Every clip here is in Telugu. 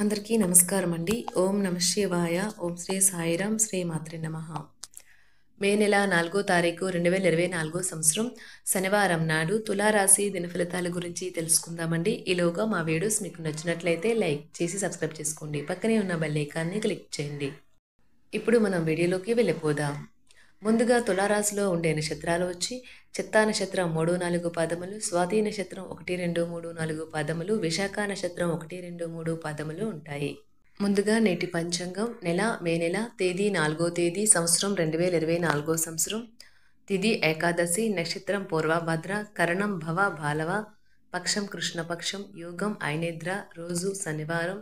అందరికీ నమస్కారం అండి. ఓం నమః శివాయ. ఓం శ్రీ సాయిరాం. శ్రీ మాత్రే నమః. మే నెల 4వ తారీఖు 2024 సంవత్సరం శనివారం నాడు తులారాశి దినఫలితాల గురించి తెలుసుకుందామండి. ఈలోగా మా వీడియోస్ మీకు నచ్చినట్లయితే లైక్ చేసి సబ్స్క్రైబ్ చేసుకోండి. పక్కనే ఉన్న బెల్ ఐకాన్ని క్లిక్ చేయండి. ఇప్పుడు మనం వీడియోలోకి వెళ్ళిపోదాం. ముందుగా తులారాశిలో ఉండే నక్షత్రాలు వచ్చి చిత్తా నక్షత్రం 3, 4 పాదములు, స్వాతి నక్షత్రం 1, 2, 3, 4 పాదములు, విశాఖ నక్షత్రం 1, 2, 3 పాదములు ఉంటాయి. ముందుగా నేటి పంచాంగం మే నెల తేదీ 4వ తేదీ సంవత్సరం 2024 సంవత్సరం తిథి ఏకాదశి, నక్షత్రం పూర్వభద్ర, కరణం భవ బాలవ, పక్షం కృష్ణపక్షం, యోగం ఐనేద్ర, రోజు శనివారం,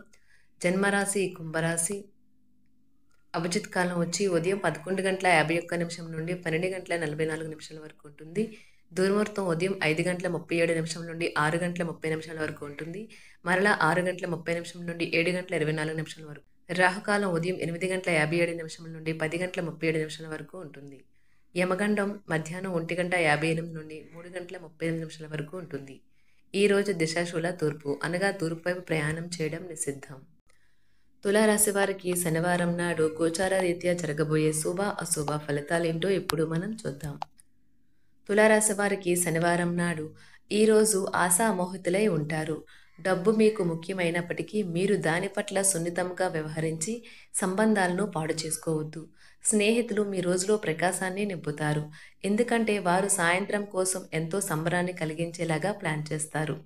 జన్మరాశి కుంభరాశి, అభిజిత్ కాలం వచ్చి ఉదయం 11:51 నుండి 12:44 వరకు ఉంటుంది. దుర్ముహూర్తం ఉదయం 5:37 నుండి 6:30 వరకు ఉంటుంది. మరలా 6:30 నుండి 7:24 వరకు. రాహుకాలం ఉదయం 8:57 నుండి 10:37 వరకు ఉంటుంది. యమగండం మధ్యాహ్నం 1:58 నుండి 3:38 వరకు ఉంటుంది. ఈ రోజు దిశాశూల తూర్పు అనగా తూర్పు వైపు ప్రయాణం చేయడం నిషిద్ధం. తులారాశి వారికి శనివారం నాడు గోచార రీత్యా జరగబోయే శుభ అశుభ ఫలితాలేంటో ఇప్పుడు మనం చూద్దాం. తులారాశి వారికి శనివారం నాడు ఈరోజు ఆశామోహితులై ఉంటారు. డబ్బు మీకు ముఖ్యమైనప్పటికీ మీరు దాని పట్ల సున్నితంగా వ్యవహరించి సంబంధాలను పాడు చేసుకోవద్దు. స్నేహితులు మీ రోజులో ప్రకాశాన్ని నింపుతారు. ఎందుకంటే వారు సాయంత్రం కోసం ఎంతో సంబరాన్ని కలిగించేలాగా ప్లాన్ చేస్తారు.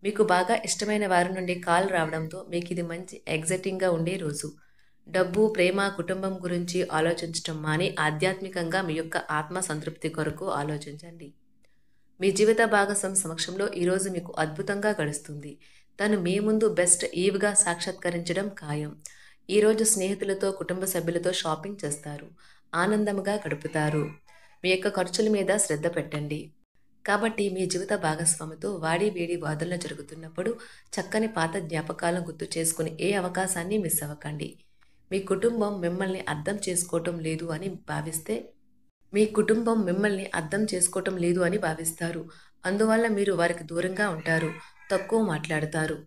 మీకు బాగా ఇష్టమైన వారి నుండి కాల్ రావడంతో మీకు ఇది మంచి ఎగ్జైటింగ్గా ఉండే రోజు. డబ్బు, ప్రేమ, కుటుంబం గురించి ఆలోచించడం మాని ఆధ్యాత్మికంగా మీ యొక్క ఆత్మ సంతృప్తి కొరకు ఆలోచించండి. మీ జీవిత భాగస్వామి సమక్షంలో ఈరోజు మీకు అద్భుతంగా గడుస్తుంది. తను మీ ముందు బెస్ట్ ఈవ్గా సాక్షాత్కరించడం ఖాయం. ఈరోజు స్నేహితులతో, కుటుంబ సభ్యులతో షాపింగ్ చేస్తారు. ఆనందంగా గడుపుతారు. మీ యొక్క ఖర్చుల మీద శ్రద్ధ పెట్టండి. కాబట్టి మీ జీవిత భాగస్వామితో వాడి వేడి వాదనలు జరుగుతున్నప్పుడు చక్కని పాత జ్ఞాపకాలను గుర్తు చేసుకుని ఏ అవకాశాన్ని మిస్ అవ్వకండి. మీ కుటుంబం మిమ్మల్ని అర్థం చేసుకోవటం లేదు అని భావిస్తారు. అందువల్ల మీరు వారికి దూరంగా ఉంటారు, తక్కువ మాట్లాడతారు.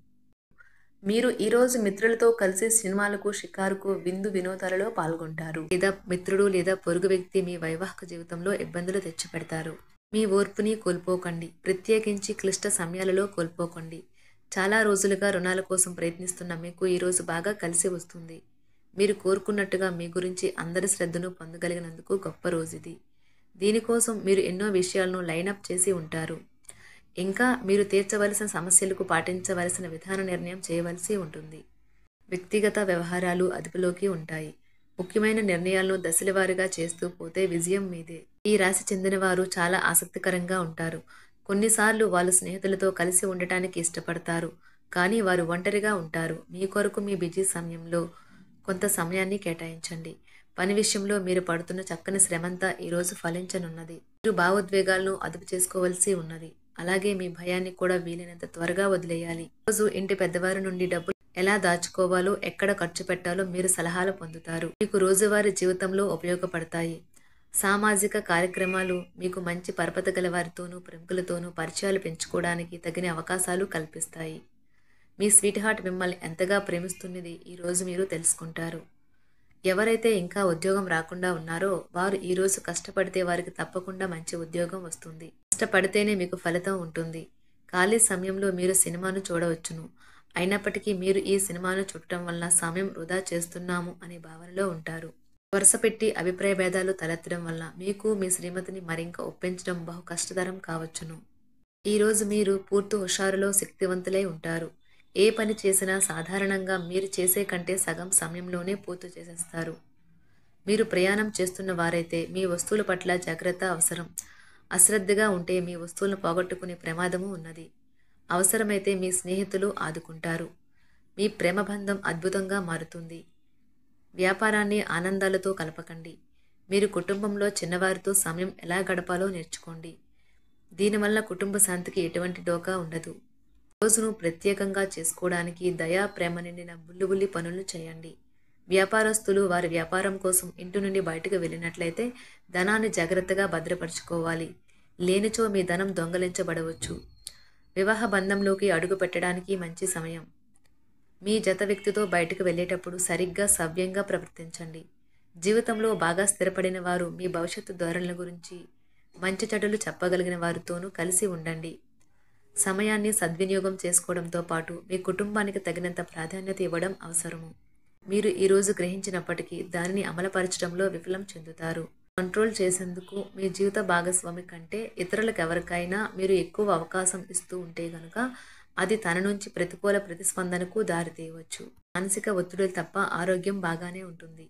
మీరు ఈరోజు మిత్రులతో కలిసి సినిమాలకు, షికారుకు, వినోదాలలో పాల్గొంటారు. లేదా మిత్రుడు లేదా పొరుగు వ్యక్తి మీ వైవాహిక జీవితంలో ఇబ్బందులు తెచ్చిపెడతారు. మీ ఓర్పుని కోల్పోకండి. ప్రత్యేకించి క్లిష్ట సమయాలలో కోల్పోకండి. చాలా రోజులుగా రుణాల కోసం ప్రయత్నిస్తున్న మీకు ఈరోజు బాగా కలిసి వస్తుంది. మీరు కోరుకున్నట్టుగా మీ గురించి అందరి శ్రద్ధను పొందగలిగినందుకు గొప్ప రోజు ఇది. దీనికోసం మీరు ఎన్నో విషయాలను లైనప్ చేసి ఉంటారు. ఇంకా మీరు తీర్చవలసిన సమస్యలకు పాటించవలసిన విధాన నిర్ణయం చేయవలసి ఉంటుంది. వ్యక్తిగత వ్యవహారాలు అదుపులోకి ఉంటాయి. ముఖ్యమైన నిర్ణయాలను దశలవారీగా చేస్తూ పోతే విజయం మీదే. ఈ రాశి చెందిన వారు చాలా ఆసక్తికరంగా ఉంటారు. కొన్నిసార్లు వాళ్ళు స్నేహితులతో కలిసి ఉండటానికి ఇష్టపడతారు, కానీ వారు ఒంటరిగా ఉంటారు. మీ కొరకు మీ బిజీ సమయంలో కొంత సమయాన్ని కేటాయించండి. పని విషయంలో మీరు పడుతున్న చక్కని శ్రమంతా ఈరోజు ఫలించనున్నది. మీరు భావోద్వేగాలను అదుపు చేసుకోవలసి ఉన్నది. అలాగే మీ భయాన్ని కూడా వీలైనంత త్వరగా వదిలేయాలి. రోజు ఇంటి పెద్దవారి నుండి డబ్బులు ఎలా దాచుకోవాలో, ఎక్కడ ఖర్చు పెట్టాలో మీరు సలహాలు పొందుతారు. మీకు రోజువారీ జీవితంలో ఉపయోగపడతాయి. సామాజిక కార్యక్రమాలు మీకు మంచి పరపత గల వారితోనూ, ప్రముఖులతోనూ పరిచయాలు పెంచుకోవడానికి తగిన అవకాశాలు కల్పిస్తాయి. మీ స్వీట్ హార్ట్ మిమ్మల్ని ఎంతగా ప్రేమిస్తున్నది ఈరోజు మీరు తెలుసుకుంటారు. ఎవరైతే ఇంకా ఉద్యోగం రాకుండా ఉన్నారో వారు ఈరోజు కష్టపడితే వారికి తప్పకుండా మంచి ఉద్యోగం వస్తుంది. కష్టపడితేనే మీకు ఫలితం ఉంటుంది. ఖాళీ సమయంలో మీరు సినిమాను చూడవచ్చును. అయినప్పటికీ మీరు ఈ సినిమాను చూడటం వలన సమయం వృధా చేస్తున్నాము అనే భావనలో ఉంటారు. వరుస పెట్టి అభిప్రాయ భేదాలు తలెత్తడం వల్ల మీకు మీ శ్రీమతిని మరింక ఒప్పించడం బహు కష్టతరం కావచ్చును. ఈరోజు మీరు పూర్తి హుషారులో శక్తివంతులై ఉంటారు. ఏ పని చేసినా సాధారణంగా మీరు చేసే కంటే సగం సమయంలోనే పూర్తి చేసేస్తారు. మీరు ప్రయాణం చేస్తున్న వారైతే మీ వస్తువుల పట్ల జాగ్రత్త అవసరం. అశ్రద్ధగా ఉంటే మీ వస్తువులను పోగొట్టుకునే ప్రమాదము ఉన్నది. అవసరమైతే మీ స్నేహితులు ఆదుకుంటారు. మీ ప్రేమబంధం అద్భుతంగా మారుతుంది. వ్యాపారాన్ని ఆనందాలతో కలపకండి. మీరు కుటుంబంలో చిన్నవారితో సమయం ఎలా గడపాలో నేర్చుకోండి. దీనివల్ల కుటుంబ శాంతికి ఎటువంటి డోకా ఉండదు. రోజును ప్రత్యేకంగా చేసుకోవడానికి దయా, ప్రేమ నిండిన బుల్లి పనులు చేయండి. వ్యాపారస్తులు వారి వ్యాపారం కోసం ఇంటి నుండి బయటకు వెళ్ళినట్లయితే ధనాన్ని జాగ్రత్తగా భద్రపరచుకోవాలి. లేనిచో మీ ధనం దొంగలించబడవచ్చు. వివాహ బంధంలోకి అడుగు పెట్టడానికి మంచి సమయం. మీ జత వ్యక్తితో బయటకు వెళ్ళేటప్పుడు సరిగ్గా సవ్యంగా ప్రవర్తించండి. జీవితంలో బాగా స్థిరపడిన వారు మీ భవిష్యత్తు ధోరణుల గురించి మంచి చెడులు చెప్పగలిగిన వారితోనూ కలిసి ఉండండి. సమయాన్ని సద్వినియోగం చేసుకోవడంతో పాటు మీ కుటుంబానికి తగినంత ప్రాధాన్యత ఇవ్వడం అవసరము. మీరు ఈరోజు గ్రహించినప్పటికీ దానిని అమలుపరచడంలో విఫలం చెందుతారు. కంట్రోల్ చేసేందుకు మీ జీవిత భాగస్వామి కంటే ఇతరులకు ఎవరికైనా మీరు ఎక్కువ అవకాశం ఇస్తూ ఉంటే గనుక అది తన నుంచి ప్రతికూల ప్రతిస్పందనకు దారితీయవచ్చు. మానసిక ఒత్తిడులు తప్ప ఆరోగ్యం బాగానే ఉంటుంది.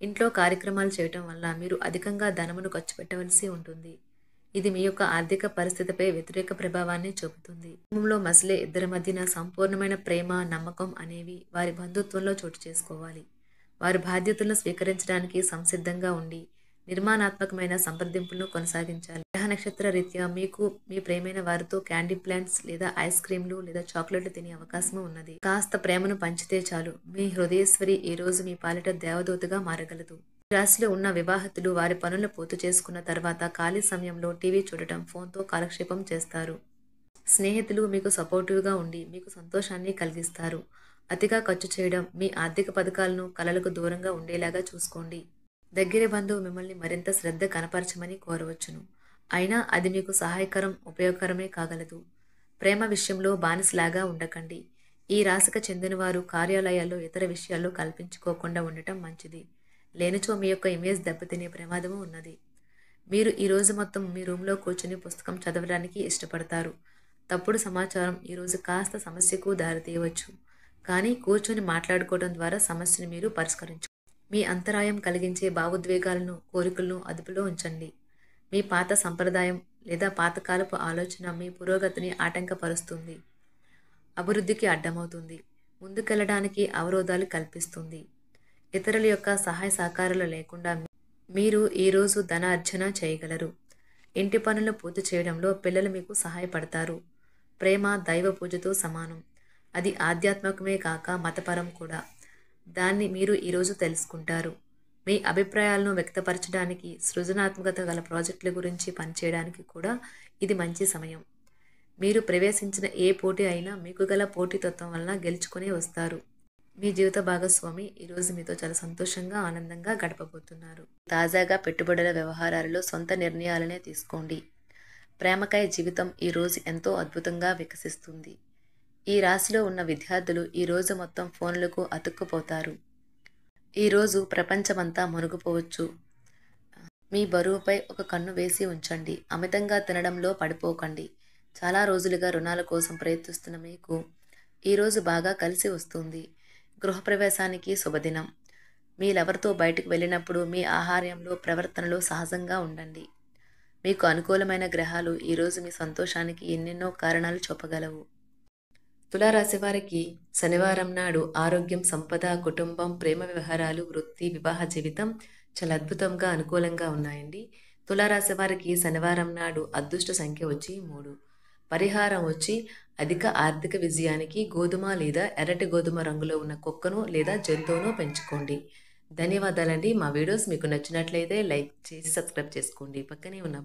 ఇంట్లో కార్యక్రమాలు చేయటం వల్ల మీరు అధికంగా ధనమును ఖర్చు పెట్టవలసి ఉంటుంది. ఇది మీ యొక్క ఆర్థిక పరిస్థితిపై వ్యతిరేక ప్రభావాన్ని చూపుతుంది. కుటుంబంలో మసలే ఇద్దరి మధ్యన సంపూర్ణమైన ప్రేమ, నమ్మకం అనేవి వారి బంధుత్వంలో చోటు చేసుకోవాలి. వారి బాధ్యతలను స్వీకరించడానికి సంసిద్ధంగా ఉండి నిర్మాణాత్మకమైన సంప్రదింపులను కొనసాగించాలి. గ్రహ నక్షత్ర రీత్యా మీకు మీ ప్రేమైన వారితో క్యాండీ ప్లాంట్స్ లేదా ఐస్ క్రీంలు లేదా చాక్లెట్లు తినే అవకాశం ఉన్నది. కాస్త ప్రేమను పంచితే చాలు, మీ హృదయేశ్వరి ఈ రోజు మీ పాలిట దేవదూతగా మారగలదు. రాశిలో ఉన్న వివాహితులు వారి పనులను పూర్తి చేసుకున్న తర్వాత ఖాళీ సమయంలో టీవీ చూడటం, ఫోన్తో కాలక్షేపం చేస్తారు. స్నేహితులు మీకు సపోర్టివ్గా ఉండి మీకు సంతోషాన్ని కలిగిస్తారు. అతిగా ఖర్చు చేయడం, మీ ఆర్థిక పథకాలను కలలకు దూరంగా ఉండేలాగా చూసుకోండి. దగ్గర బంధువు మిమ్మల్ని మరింత శ్రద్ధ కనపరచమని కోరవచ్చును. అయినా అది మీకు సహాయకరం, ఉపయోగకరమే కాగలదు. ప్రేమ విషయంలో బానిసలాగా ఉండకండి. ఈ రాశికి చెందినవారు కార్యాలయాల్లో ఇతర విషయాల్లో కల్పించుకోకుండా ఉండటం మంచిది. లేనిచో మీ యొక్క ఇమేజ్ దెబ్బతినే ప్రమాదము ఉన్నది. మీరు ఈ రోజు మొత్తం మీ రూమ్లో కూర్చుని పుస్తకం చదవడానికి ఇష్టపడతారు. తప్పుడు సమాచారం ఈరోజు కాస్త సమస్యకు దారితీయవచ్చు. కానీ కూర్చొని మాట్లాడుకోవడం ద్వారా సమస్యను మీరు పరిష్కరించు. మీ అంతరాయం కలిగించే భావోద్వేగాలను, కోరికలను అదుపులో ఉంచండి. మీ పాత సంప్రదాయం లేదా పాతకాలపు ఆలోచన మీ పురోగతిని ఆటంకపరుస్తుంది, అభివృద్ధికి అడ్డమవుతుంది, ముందుకెళ్లడానికి అవరోధాలు కల్పిస్తుంది. ఇతరుల యొక్క సహాయ సహకారాలు లేకుండా మీరు ఈరోజు ధనార్జన చేయగలరు. ఇంటి పనులను పూర్తి చేయడంలో పిల్లలు మీకు సహాయపడతారు. ప్రేమ దైవ పూజతో సమానం. అది ఆధ్యాత్మికమే కాక మతపరం కూడా. దాన్ని మీరు ఈరోజు తెలుసుకుంటారు. మీ అభిప్రాయాలను వ్యక్తపరచడానికి, సృజనాత్మకత గల ప్రాజెక్టుల గురించి పనిచేయడానికి కూడా ఇది మంచి సమయం. మీరు ప్రవేశించిన ఏ పోటీ అయినా మీకు గల పోటీతత్వం వలన గెలుచుకునే వస్తారు. మీ జీవిత భాగస్వామి ఈరోజు మీతో చాలా సంతోషంగా, ఆనందంగా గడపబోతున్నారు. తాజాగా పెట్టుబడుల వ్యవహారాలలో సొంత నిర్ణయాలనే తీసుకోండి. ప్రేమకాయ జీవితం ఈరోజు ఎంతో అద్భుతంగా వికసిస్తుంది. ఈ రాశిలో ఉన్న విద్యార్థులు ఈరోజు మొత్తం ఫోన్లకు అతుక్కుపోతారు. ఈరోజు ప్రపంచమంతా మునిగిపోవచ్చు. మీ బరువుపై ఒక కన్ను వేసి ఉంచండి. అమితంగా తినడంలో పడిపోకండి. చాలా రోజులుగా రుణాల కోసం ప్రయత్నిస్తున్న మీకు ఈరోజు బాగా కలిసి వస్తుంది. గృహప్రవేశానికి శుభదినం. మీ లవర్తో బయటకు వెళ్ళినప్పుడు మీ ఆహార్యంలో, ప్రవర్తనలో సహజంగా ఉండండి. మీకు అనుకూలమైన గ్రహాలు ఈరోజు మీ సంతోషానికి ఎన్నెన్నో కారణాలు చెప్పగలవు. తులారాశి వారికి శనివారం నాడు ఆరోగ్యం, సంపద, కుటుంబం, ప్రేమ వ్యవహారాలు, వృత్తి, వివాహ జీవితం చాలా అద్భుతంగా, అనుకూలంగా ఉన్నాయండి. తులారాశి వారికి శనివారం నాడు అదృష్ట సంఖ్య వచ్చి 3. పరిహారం వచ్చి అధిక ఆర్థిక విజయానికి గోధుమ లేదా ఎర్రటి గోధుమ రంగులో ఉన్న కుక్కను లేదా జంతువును పెంచుకోండి. ధన్యవాదాలండి. మా వీడియోస్ మీకు నచ్చినట్లయితే లైక్ చేసి సబ్స్క్రైబ్ చేసుకోండి. పక్కనే ఉన్న